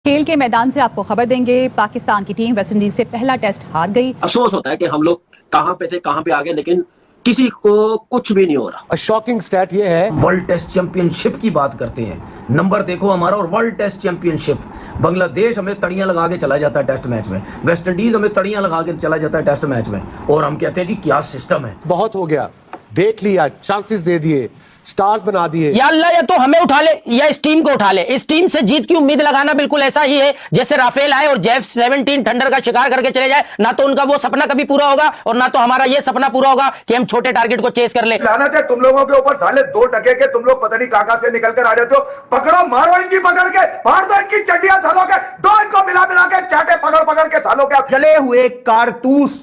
खेल के मैदान से आपको खबर देंगे, पाकिस्तान की टीम वेस्टइंडीज से पहला टेस्ट हार गई। अफसोस होता है कि हम लोग कहां पे थे, कहां पे आ गए, लेकिन किसी को कुछ भी नहीं हो रहा। शॉकिंग स्टैट ये है, वर्ल्ड टेस्ट चैंपियनशिप की बात करते हैं, नंबर देखो हमारा, और वर्ल्ड टेस्ट चैंपियनशिप। बांग्लादेश हमें तड़ियां लगा के चला जाता है टेस्ट मैच में, वेस्ट इंडीज हमें तड़ियां लगा के चला जाता है टेस्ट मैच में, और हम कहते हैं जी क्या सिस्टम है। बहुत हो गया, देख लिया, चांसेस दे दिए, स्टार्स बना दिए। या अल्लाह, या तो हमें उठा ले या इस टीम को उठा ले। इस टीम से जीत की उम्मीद लगाना बिल्कुल ऐसा ही है जैसे राफेल आए और जेफ 17 थंडर का शिकार करके चले जाए। ना तो उनका वो सपना कभी पूरा होगा और ना तो हमारा ये सपना पूरा होगा कि हम छोटे टारगेट को चेस कर ले। लानत है तुम लोगों के ऊपर, साले 2 टके के तुम लोग पता नहीं कहां से निकल कर आ जाते हो। पकड़ो, मारो इनकी पकड़ के, मार दो इनकी चड्डियां सालों के, दो इनको मिला मिला के चाटे पकड़ पकड़ के सालों के। जले हुए कारतूस,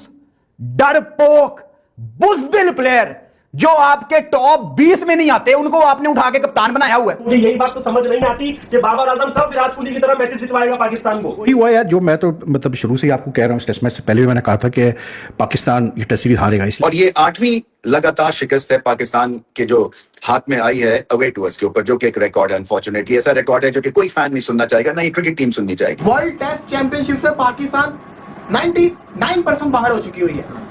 डरपोक, बुज़दिल प्लेयर जो आपके टॉप 20 में नहीं आते, उनको आपने उठा के कप्तान बनाया हुआ है। मुझे यही बात तो समझ नहीं आती कि बाबर आजम कब विराट कोहली की तरह मैचेस जितवाएगा पाकिस्तान को। वही हुआ यार, जो मैं तो मतलब शुरू से ही आपको कह रहा हूँ, टेस्ट मैच से पहले भी मैंने कहा था कि पाकिस्तान ये टेस्ट सीरीज हारेगा। इसलिए और ये 8वीं लगातार शिकस्त है पाकिस्तान के जो हाथ में आई है अवे टूर्स के ऊपर, जो कि एक रिकॉर्ड है। अनफॉर्चुनेटली ऐसा रिकॉर्ड है जो कि कोई फैन नहीं सुनना चाहेगा, ना ये क्रिकेट टीम सुननी चाहेगी। वर्ल्ड टेस्ट चैंपियनशिप से पाकिस्तान 99% बाहर हो चुकी हुई है।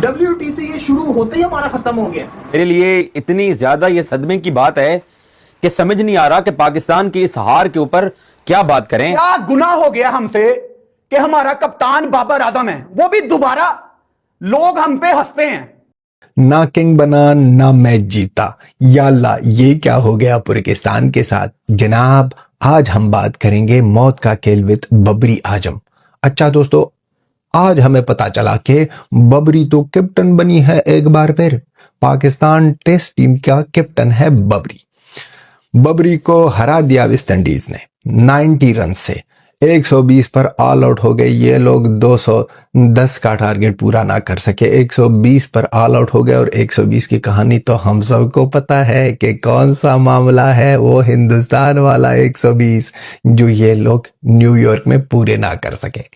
WTC ये शुरू होते ही हमारा खत्म हो गया। मेरे लिए इतनी ज्यादा ये सदमे की बात है कि समझ नहीं आ रहा कि पाकिस्तान की इस हार के ऊपर क्या बात करें। क्या गुनाह हो गया हमसे कि हमारा कप्तान बाबर आजम है, वो भी दोबारा। लोग हम पे हंसते हैं। ना किंग बना ना मैच जीता, या अल्लाह, ये क्या हो गया पाकिस्तान के साथ। जनाब, आज हम बात करेंगे मौत का खेल विद बबरी आजम। अच्छा दोस्तों, आज हमें पता चला कि बबरी तो कैप्टन बनी है एक बार फिर। पाकिस्तान टेस्ट टीम का कैप्टन है बबरी। बबरी को हरा दिया वेस्ट इंडीज ने 90 रन से। 120 पर ऑल आउट हो गए ये लोग, 210 का टारगेट पूरा ना कर सके, 120 पर ऑल आउट हो गए। और 120 की कहानी तो हम सबको पता है कि कौन सा मामला है, वो हिंदुस्तान वाला 120 जो ये लोग न्यूयॉर्क में पूरे ना कर सके।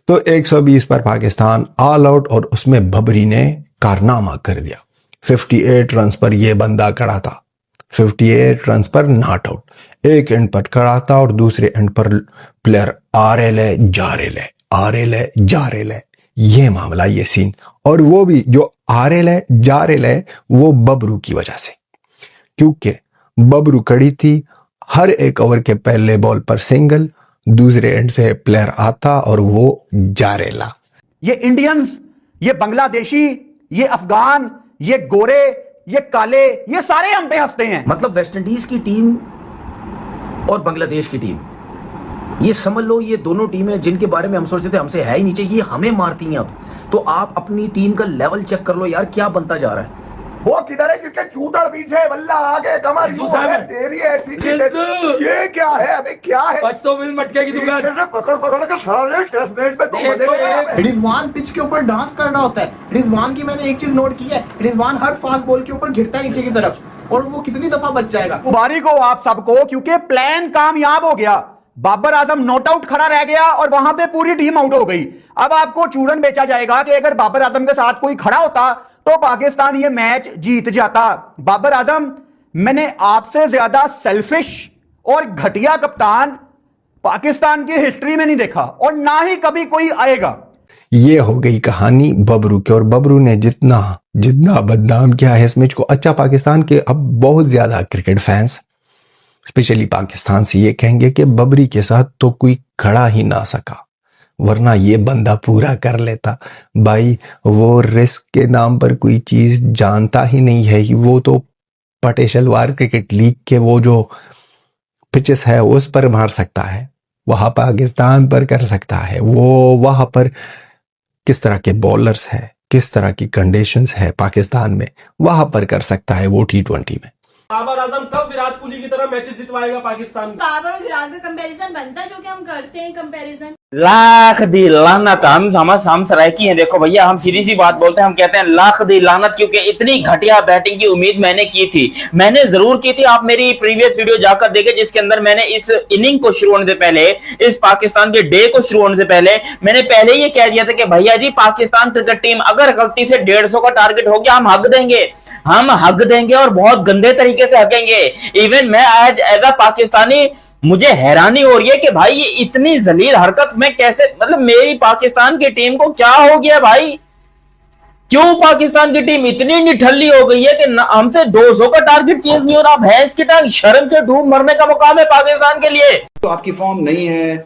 तो 120 पर पाकिस्तान ऑल आउट, और उसमें बबरी ने कारनामा कर दिया। 58 रन पर यह बंदा खड़ा था, 58 रन पर नॉट आउट। एक एंड पर खड़ा था और दूसरे एंड पर प्लेयर आ रहे जा रहे है। ये मामला, ये सीन, और वो भी जो आ रहे जा रहे है वो बबरू की वजह से, क्योंकि बबरू खड़ी थी। हर एक ओवर के पहले बॉल पर सिंगल, दूसरे एंड से प्लेयर आता और वो जारेला। ये इंडियंस, ये बांग्लादेशी, ये अफगान, ये गोरे, ये काले, ये सारे हम पे हंसते हैं। मतलब वेस्ट इंडीज की टीम और बांग्लादेश की टीम, ये समझ लो ये दोनों टीमें जिनके बारे में हम सोचते थे हमसे है ही नहीं चाहिए, ये हमें मारती हैं अब। तो आप अपनी टीम का लेवल चेक कर लो यार, क्या बनता जा रहा है। वो किधर है जिसके चूतड़ पीछे बल्ला आगे कमर यूं है, तेरी ऐसी ये क्या है, अबे क्या है। मटके की दुकान पकड़ पकड़ के साले टेस्ट मैच में तुम बदले। रिजवान पिच के ऊपर डांस करना होता है। रिजवान की मैंने एक चीज नोट की है, रिजवान हर फास्ट बॉल के ऊपर गिरता है नीचे की तरफ, और वो कितनी दफा बच जाएगा। मुबारक हो आप सबको, क्योंकि प्लान कामयाब हो गया। बाबर आजम नॉट आउट खड़ा रह गया और वहां पे पूरी टीम आउट हो गई। अब आपको चूरन बेचा जाएगा कि अगर बाबर आजम के साथ कोई खड़ा होता तो पाकिस्तान ये मैच जीत जाता। बाबर आजम, मैंने आपसे ज्यादा सेल्फिश और घटिया कप्तान पाकिस्तान की हिस्ट्री में नहीं देखा, और ना ही कभी कोई आएगा। ये हो गई कहानी बबरू की, और बबरू ने जितना बदनाम किया है इस मैच को। अच्छा, पाकिस्तान के अब बहुत ज्यादा क्रिकेट फैंस स्पेशली पाकिस्तान से ये कहेंगे कि बबरी के साथ तो कोई खड़ा ही ना सका, वरना ये बंदा पूरा कर लेता। भाई, वो रिस्क के नाम पर कोई चीज जानता ही नहीं है। वो तो पटेशलवार क्रिकेट लीग के वो जो पिचेस है उस पर मार सकता है, वहां पाकिस्तान पर कर सकता है। वो वहां पर किस तरह के बॉलर्स है, किस तरह की कंडीशंस है पाकिस्तान में, वहां पर कर सकता है वो T20 में। बाबर आजम कब विराट कोहली की तरह मैचेस जितवाएगा पाकिस्तान को। बाबर और विराट का कंपैरिजन बनता है, जो कि हम करते हैं कंपैरिजन। लाख दी लानत, हम सरायकी हैं। देखो भैया, हम सीधी सी बात बोलते हैं, हम कहते हैं लाख दी लानत, क्योंकि इतनी घटिया बैटिंग की उम्मीद मैंने की थी, मैंने जरूर की थी। आप मेरी प्रीवियस वीडियो जाकर देखें जिसके अंदर मैंने इस इनिंग को शुरू होने से पहले, इस पाकिस्तान के डे को शुरू होने से पहले मैंने पहले ये कह दिया था कि भैया जी, पाकिस्तान क्रिकेट टीम अगर गलती से 150 का टारगेट हो गया, हम हक देंगे और बहुत गंदे तरीके से हकेंगे। इवन मैं आज एज अ पाकिस्तानी मुझे हैरानी हो रही है कि भाई ये इतनी जलील हरकत में कैसे, मतलब मेरी पाकिस्तान की टीम को क्या हो गया भाई? क्यों पाकिस्तान की टीम इतनी निठल्ली हो गई है कि हमसे 200 का टारगेट चेज नहीं हो रहा? भैंस की टांग, शर्म से डूब मरने का मुकाम है पाकिस्तान के लिए। तो आपकी फॉर्म नहीं है,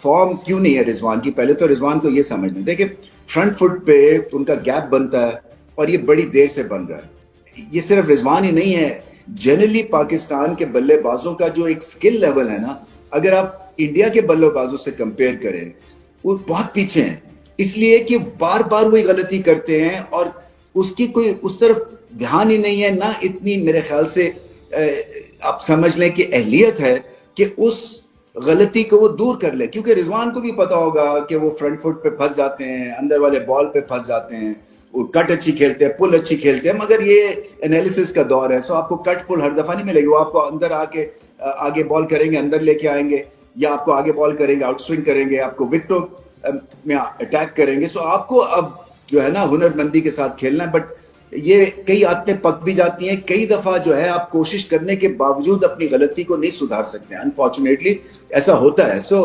फॉर्म क्यों नहीं है रिजवान की? पहले तो रिजवान को ये समझ लें, देखिए फ्रंट फुट पे उनका गैप बनता है और ये बड़ी देर से बन रहा है। ये सिर्फ रिजवान ही नहीं है, जनरली पाकिस्तान के बल्लेबाजों का जो एक स्किल लेवल है ना, अगर आप इंडिया के बल्लेबाजों से कंपेयर करें, वो बहुत पीछे हैं, इसलिए कि बार बार वही गलती करते हैं और उसकी कोई उस तरफ ध्यान ही नहीं है ना। इतनी मेरे ख्याल से आप समझ लें कि अहलियत है कि उस गलती को वो दूर कर ले, क्योंकि रिजवान को भी पता होगा कि वो फ्रंट फुट पे फंस जाते हैं, अंदर वाले बॉल पे फंस जाते हैं, वो कट अच्छी खेलते हैं, पुल अच्छी खेलते हैं, मगर ये एनालिसिस का दौर है, सो आपको कट पुल हर दफा नहीं मिलेगी। वो आपको अंदर आके आगे बॉल करेंगे, अंदर लेके आएंगे, या आपको आगे बॉल करेंगे, आउट स्विंग करेंगे, आपको विकेटों में अटैक करेंगे। सो आपको अब जो है ना हुनरमंदी के साथ खेलना है, बट ये कई आदतें पक भी जाती हैं। कई दफा जो है आप कोशिश करने के बावजूद अपनी गलती को नहीं सुधार सकते, अनफॉर्चुनेटली ऐसा होता है। सो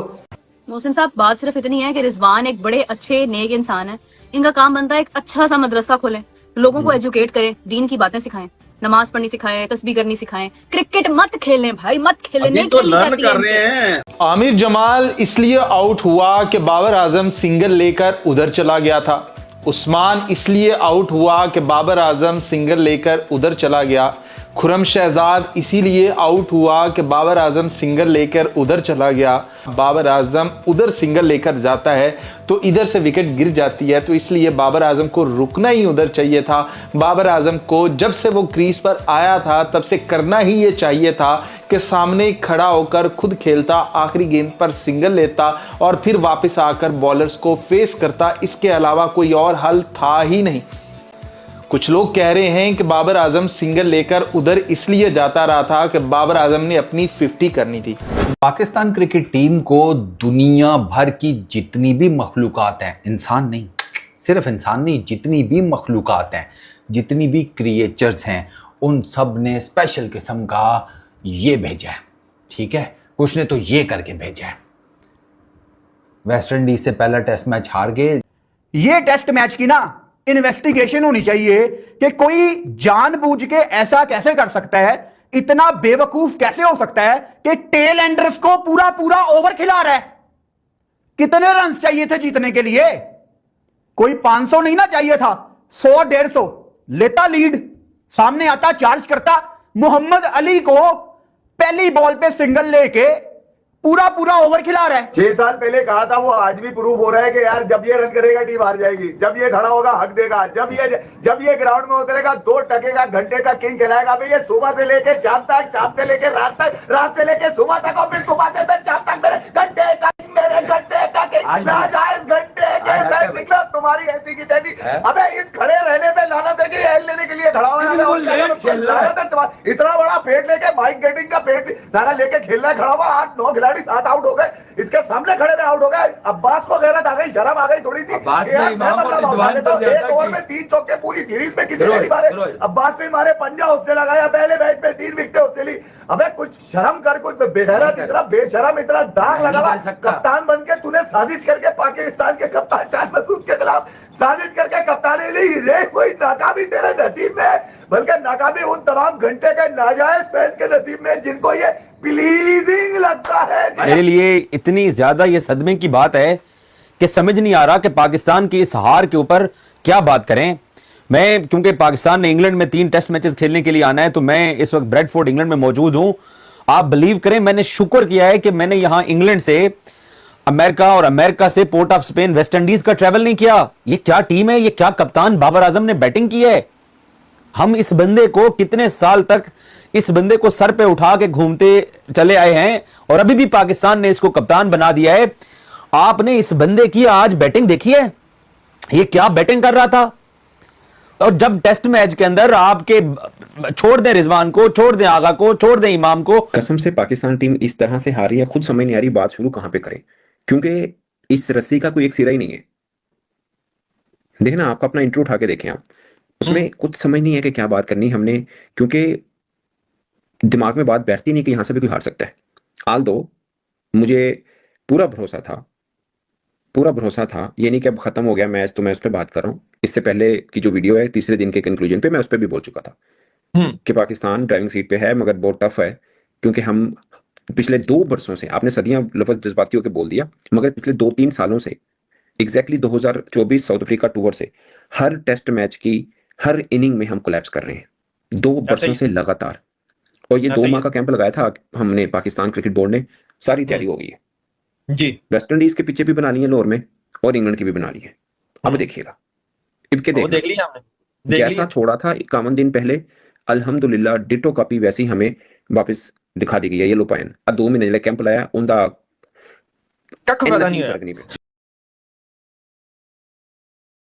मोहसिन साहब, बात सिर्फ इतनी है कि रिजवान एक बड़े अच्छे नेक इंसान है, इनका काम बनता है एक अच्छा सा मदरसा खोलें, लोगों को एजुकेट करें, दीन की बातें सिखाएं, नमाज पढ़नी सिखाएं, तस्बीह करनी सिखाएं, क्रिकेट मत खेलें भाई, मत खेलें। नहीं तो लर्न कर रहे हैं। आमिर जमाल इसलिए आउट हुआ कि बाबर आजम सिंगल लेकर उधर चला गया था। उस्मान इसलिए आउट हुआ कि बाबर आजम सिंगल लेकर उधर चला गया। खुरम शहजाद इसीलिए आउट हुआ कि बाबर आजम सिंगल लेकर उधर चला गया। बाबर आजम उधर सिंगल लेकर जाता है तो इधर से विकेट गिर जाती है, तो इसलिए बाबर आजम को रुकना ही उधर चाहिए था। बाबर आजम को जब से वो क्रीज पर आया था तब से करना ही ये चाहिए था कि सामने खड़ा होकर खुद खेलता, आखिरी गेंद पर सिंगल लेता और फिर वापस आकर बॉलर्स को फेस करता। इसके अलावा कोई और हल था ही नहीं। कुछ लोग कह रहे हैं कि बाबर आजम सिंगल लेकर उधर इसलिए जाता रहा था कि बाबर आजम ने अपनी 50 करनी थी। पाकिस्तान क्रिकेट टीम को दुनिया भर की जितनी भी मखलूकात हैं, इंसान नहीं, सिर्फ इंसान नहीं, जितनी भी मखलूकात हैं, जितनी भी क्रिएचर्स हैं, उन सब ने स्पेशल किस्म का ये भेजा है। ठीक है, कुछ ने तो ये करके भेजा है। वेस्ट इंडीज से पहला टेस्ट मैच हार गए। ये टेस्ट मैच की ना इन्वेस्टिगेशन होनी चाहिए कि कोई जानबूझ के ऐसा कैसे कर सकता है, इतना बेवकूफ कैसे हो सकता है कि टेल एंडर्स को पूरा पूरा ओवर खिला रहा है। कितने रन चाहिए थे जीतने के लिए? कोई 500 नहीं ना चाहिए था, 100-150 लेता लीड, सामने आता, चार्ज करता, मोहम्मद अली को पहली बॉल पे सिंगल लेके पूरा पूरा ओवर खिला रहा है। 6 साल पहले कहा था, वो आज भी प्रूफ हो रहा है कि यार जब ये रन करेगा टीम हार जाएगी, जब ये खड़ा होगा हक देगा, जब ये ग्राउंड में उतरेगा 2 टके का घंटे का किंग खिलाएगा। भाई ये सुबह से लेके शाम तक, शाम से लेके रात तक, रात से लेके सुबह तक और फिर सुबह से फिर शाम तक मेरे घंटे का निकला तुम्हारी ऐसी की तैसी। अबे इस खड़े रहने पे लानत है कि एल लेने के लिए खड़ा हुआ, इतना बड़ा पेट लेके माइक गेटिंग का पेट सारा लेके खेलना खड़ा हुआ, 8-9 खिलाड़ी 7 आउट हो गए, इसके सामने खड़े में आउट हो गए। अब्बास को गैरत आ गई, शर्म आ गई थोड़ी सी। एक ओवर में 3 चौके पूरी सीरीज में किसी ने नहीं मारे। अब्बास ने मारे, पंजा उसने लगाया, पहले मैच में 3 विकेटें उसने ली। अबे कुछ शर्म कर, कुछ बेगैरत, इतना बेशरम, इतना दाग लगा। कप्तान बन के तूने साजिश करके पाकिस्तान के कप्तान शाहिद मसूद के खिलाफ साजिश करके कप्तानी ली। रे कोई नाकामी तेरे नसीब में, बल्कि नाकामी उन तमाम घंटे के नाजायज फैंस के नसीब में जिनको ये प्लीजिंग लगता है। मेरे लिए इतनी ज्यादा ये सदमे की बात है कि समझ नहीं आ रहा कि पाकिस्तान की इस हार के ऊपर क्या बात करें। मैं, क्योंकि पाकिस्तान ने इंग्लैंड में 3 टेस्ट मैचेस खेलने के लिए आना है, तो मैं इस वक्त ब्रेडफोर्ड इंग्लैंड में मौजूद हूं। आप बिलीव करें, मैंने शुक्र किया है कि मैंने यहां इंग्लैंड से अमेरिका और अमेरिका से port of Spain, West Indies का ट्रेवल नहीं किया। ये क्या टीम है, ये क्या कप्तान बाबर आजम ने बैटिंग की है। हम इस बंदे को कितने साल तक इस बंदे को सर पे उठा के घूमते चले आए हैं और अभी भी पाकिस्तान ने इसको कप्तान बना दिया है। आपने इस बंदे की आज बैटिंग देखी है, ये क्या बैटिंग कर रहा था। और जब टेस्ट मैच के अंदर आपके छोड़ दें रिजवान को, छोड़ दें आगा को, छोड़ दें इमाम को। कसम से पाकिस्तान टीम इस तरह से हारी है, खुद समझ नहीं आ रही बात शुरू कहां पे करें, क्योंकि इस रस्सी का कोई एक सिरा ही नहीं है। देखना, आपका अपना इंटरव्यू उठा के देखें आप, उसमें कुछ समझ नहीं है कि क्या बात करनी हमने, क्योंकि दिमाग में बात बैठती नहीं कि यहां से भी कोई हार सकता है। आल दो मुझे पूरा भरोसा था, ये नहीं कि अब खत्म हो गया मैच तो मैं उस पर बात कर रहा हूँ। इससे पहले की जो वीडियो है तीसरे दिन के कंक्लूजन पे मैं उस पर भी बोल चुका था कि पाकिस्तान ड्राइविंग सीट पे है, मगर बहुत टफ है, क्योंकि हम पिछले 2 बरसों से, आपने सदियां लफ्ज जज्बाती होकर बोल दिया, मगर पिछले 2-3 सालों से एग्जैक्टली 2024 साउथ अफ्रीका टूर से हर टेस्ट मैच की हर इनिंग में हम कोलैप्स कर रहे हैं 2 बरसों से लगातार। और ये 2 माह का कैंप लगाया था हमने, पाकिस्तान क्रिकेट बोर्ड ने, सारी तैयारी हो गई है जी। वेस्ट इंडीज के पीछे भी बना ली है लाहौर में, और इंग्लैंड की भी बना ली है। अब देखिएगा, इबके देख लिया हमने, जैसा छोड़ा था 51 दिन पहले, अल्हम्दुलिल्लाह डिटो कॉपी वैसी हमें वापस दिखा दी गई है। ये लो पायन 2 महीने कैंप लाया, उनका कख फायदा नहीं होया।